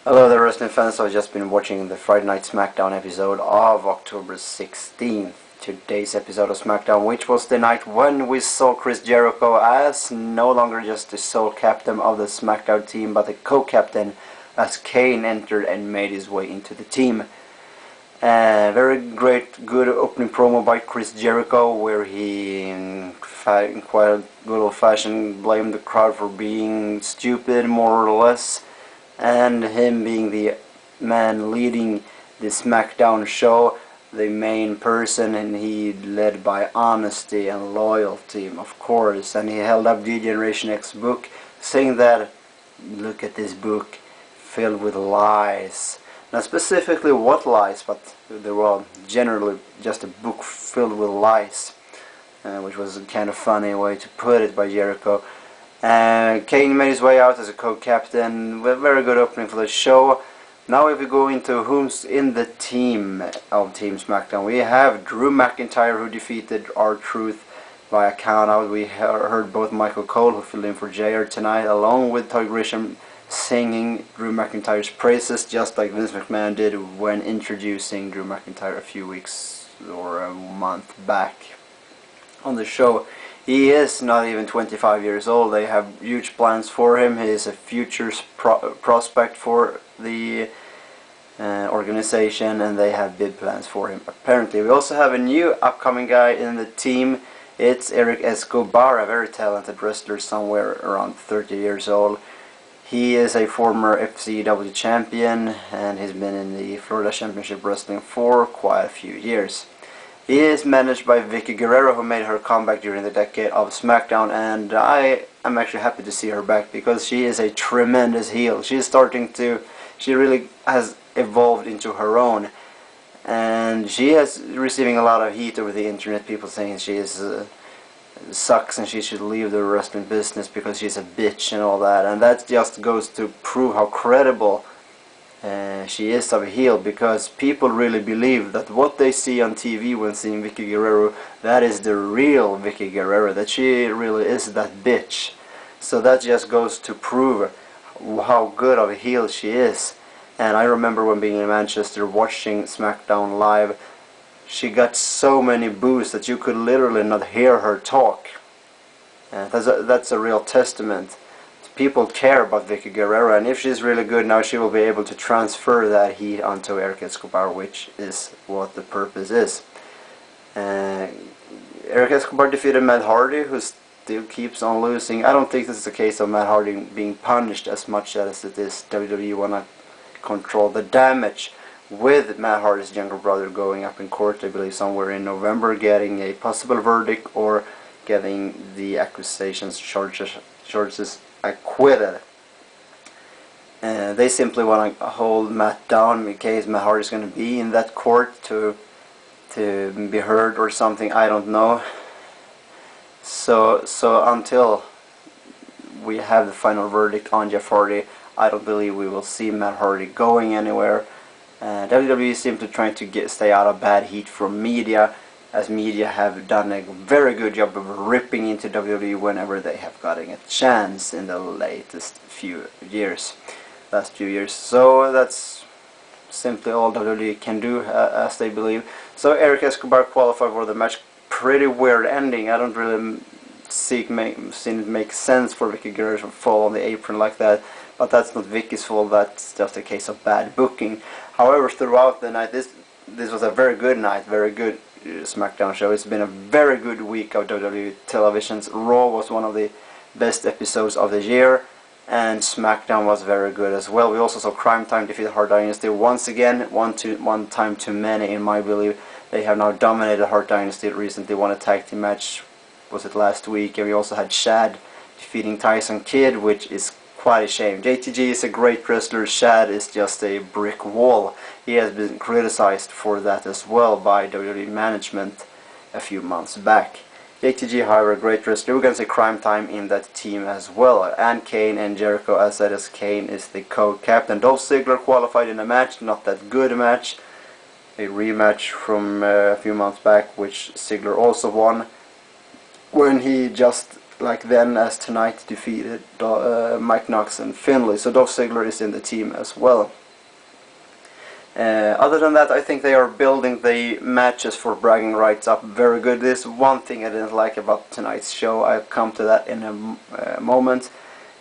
Hello there, wrestling fans. I've just been watching the Friday Night SmackDown episode of October 16th. Today's episode of SmackDown, which was the night when we saw Chris Jericho as no longer just the sole captain of the SmackDown team, but the co-captain as Kane entered and made his way into the team. Very good opening promo by Chris Jericho, where he, in quite a good old fashion, blamed the crowd for being stupid, more or less, and him being the man leading the SmackDown show, the main person, and he led by honesty and loyalty, of course. And he held up the Generation X book, saying that, look at this book filled with lies. Not specifically what lies, but they were generally just a book filled with lies, which was a kind of funny way to put it by Jericho. Kane made his way out as a co-captain. A very good opening for the show. Now if we go into who's in the team of Team SmackDown, we have Drew McIntyre, who defeated R-Truth via countout. We heard both Michael Cole, who filled in for JR tonight, along with Todd Grisham, singing Drew McIntyre's praises, just like Vince McMahon did when introducing Drew McIntyre a few weeks or a month back on the show. He is not even 25 years old. They have huge plans for him. He is a future prospect for the organization, and they have big plans for him. Apparently, we also have a new upcoming guy in the team. It's Eric Escobar, a very talented wrestler, somewhere around 30 years old. He is a former FCW champion, and he's been in the Florida Championship Wrestling for quite a few years. He is managed by Vicky Guerrero, who made her comeback during the decade of SmackDown, and I am actually happy to see her back because she is a tremendous heel. She really has evolved into her own, and she is receiving a lot of heat over the internet, people saying she is sucks and she should leave the wrestling business because she's a bitch and all that, and that just goes to prove how credible she is of a heel, because people really believe that what they see on TV when seeing Vicky Guerrero, that is the real Vicky Guerrero, that she really is that bitch. So that just goes to prove how good of a heel she is. And I remember when being in Manchester watching SmackDown live, she got so many boos that you could literally not hear her talk. That's a real testament. People care about Vicky Guerrero, and if she's really good now, she will be able to transfer that heat onto Eric Escobar, which is what the purpose is. Eric Escobar defeated Matt Hardy, who still keeps on losing. I don't think this is a case of Matt Hardy being punished as much as it is WWE want to control the damage, with Matt Hardy's younger brother going up in court, I believe somewhere in November, getting a possible verdict or getting the accusations charges acquitted. They simply want to hold Matt down in case Matt Hardy is going to be in that court to be heard or something. I don't know. So until we have the final verdict on Jeff Hardy, I don't believe we will see Matt Hardy going anywhere. WWE is simply trying to stay out of bad heat from media, as media have done a very good job of ripping into WWE whenever they have gotten a chance in the last few years. So that's simply all WWE can do, as they believe. So Eric Escobar qualified for the match. Pretty weird ending. I don't really see it make sense for Vicky Guerrero to fall on the apron like that, but that's not Vicky's fault. That's just a case of bad booking. However, throughout the night, this was a very good night, very good SmackDown show. It's been a very good week of WWE televisions. Raw was one of the best episodes of the year, and SmackDown was very good as well. We also saw Crime Time defeat Hart Dynasty once again, one time too many in my belief. They have now dominated Hart Dynasty. Recently won a tag team match, was it last week, and we also had Shad defeating Tyson Kidd, which is quite a shame. JTG is a great wrestler. Shad is just a brick wall. He has been criticized for that as well by WWE management a few months back. JTG, however, a great wrestler. We're going to see Crime Time in that team as well. And Kane and Jericho, as said, as Kane is the co-captain. Dolph Ziggler qualified in a match, not that good a match. A rematch from a few months back, which Ziggler also won, when he just like then as tonight defeated Mike Knox and Finlay. So Dolph Ziggler is in the team as well. Other than that, I think they are building the matches for bragging rights up very good. There's one thing I didn't like about tonight's show. I'll come to that in a moment.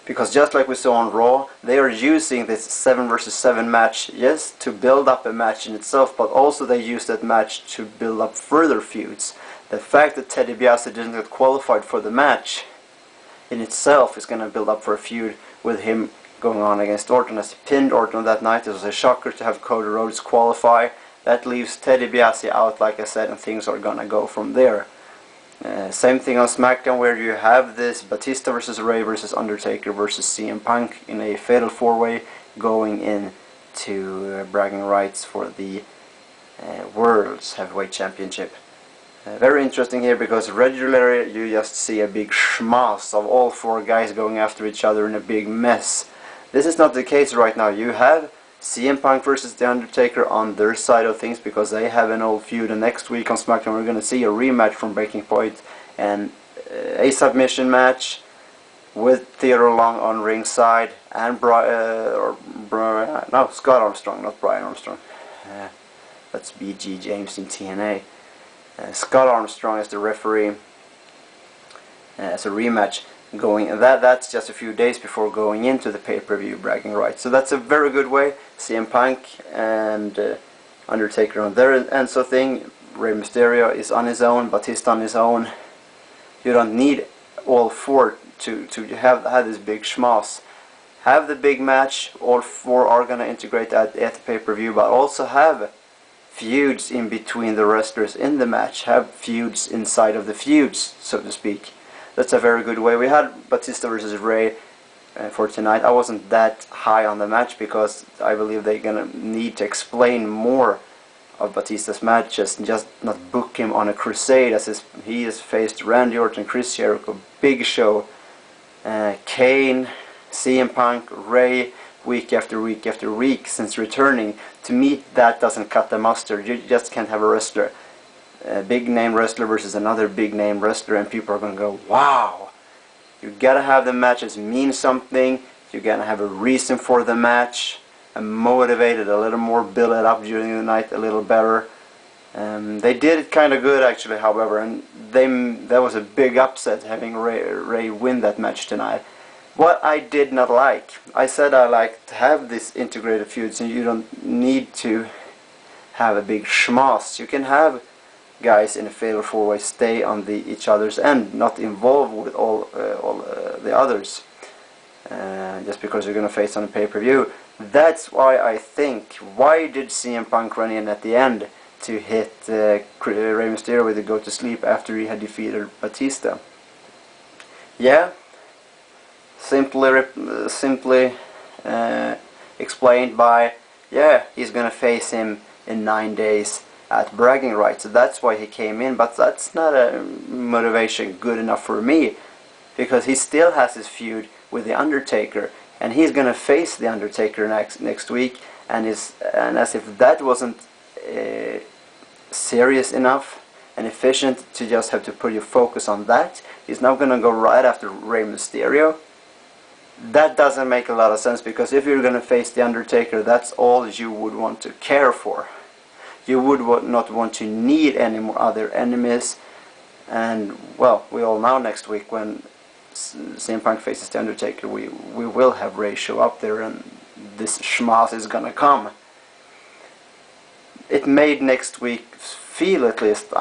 Because just like we saw on Raw, they are using this 7 versus 7 match, yes, to build up a match in itself, but also they use that match to build up further feuds. The fact that Ted DiBiase didn't get qualified for the match in itself is going to build up for a feud with him going on against Orton, as he pinned Orton that night. It was a shocker to have Cody Rhodes qualify. That leaves Ted DiBiase out, like I said, and things are going to go from there. Same thing on SmackDown, where you have this Batista versus Ray versus Undertaker versus CM Punk in a fatal 4-way going into bragging rights for the World's Heavyweight Championship. Very interesting here, because regularly you just see a big schmoz of all 4 guys going after each other in a big mess. This is not the case right now. You have CM Punk versus The Undertaker on their side of things, because they have an old feud, and next week on SmackDown we're going to see a rematch from Breaking Point and a submission match with Theodore Long on ringside and Scott Armstrong, not Brian Armstrong. That's BG James in TNA. Scott Armstrong as the referee as a rematch going, and that's just a few days before going into the pay-per-view bragging rights. So that's a very good way. CM Punk and Undertaker on their end, so thing. Rey Mysterio is on his own, Batista on his own. You don't need all 4 to have this big schmoz. Have the big match. All 4 are gonna integrate at the pay-per-view, but also have feuds in between the wrestlers in the match. Have feuds inside of the feuds, so to speak. That's a very good way. We had Batista versus Ray for tonight. I wasn't that high on the match, because I believe they're gonna need to explain more of Batista's matches, and just not book him on a crusade, as he has faced Randy Orton, Chris Jericho, Big Show, Kane, CM Punk, Ray, week after week after week since returning. To me, that doesn't cut the mustard. You just can't have a wrestler, a big name wrestler versus another big name wrestler, and people are going to go, wow. You gotta have the matches mean something. You gotta have a reason for the match, and motivate it a little more, build it up during the night a little better. They did it kind of good actually, however, and that was a big upset having Ray win that match tonight. What I did not like, I said I like to have this integrated feuds, and you don't need to have a big schmoz. You can have guys in a fatal 4-way stay on each other's end, not involved with all the others, just because you're going to face on a pay-per-view. That's why I think, why did CM Punk run in at the end to hit Rey Mysterio with a go to sleep after he had defeated Batista? Yeah, simply explained by, yeah, he's going to face him in 9 days at bragging rights. So that's why he came in, but that's not a motivation good enough for me, because he still has his feud with The Undertaker, and he's going to face The Undertaker next week, and as if that wasn't serious enough and efficient to just have to put your focus on that, he's now going to go right after Rey Mysterio. That doesn't make a lot of sense, because if you're going to face The Undertaker, that's all you would want to care for. You would not want to need any more other enemies. And well, we all know next week when CM Punk faces The Undertaker, we will have Ray show up there, and this schmoz is gonna come. It made next week feel, at least,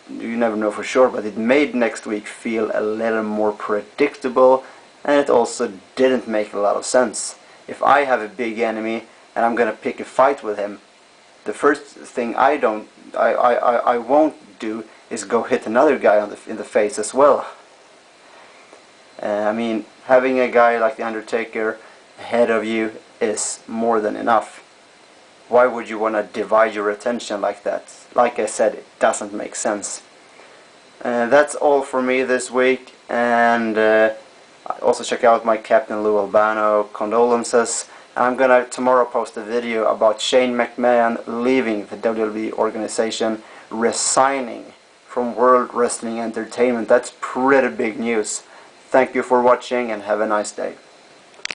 you never know for sure, but it made next week feel a little more predictable, and it also didn't make a lot of sense. If I have a big enemy and I'm gonna pick a fight with him, the first thing I won't do is go hit another guy in the face as well. I mean, having a guy like The Undertaker ahead of you is more than enough. Why would you want to divide your attention like that? Like I said, it doesn't make sense. That's all for me this week, and also check out my Captain Lou Albano condolences. I'm gonna tomorrow post a video about Shane McMahon leaving the WWE organization, resigning from World Wrestling Entertainment. That's pretty big news. Thank you for watching and have a nice day.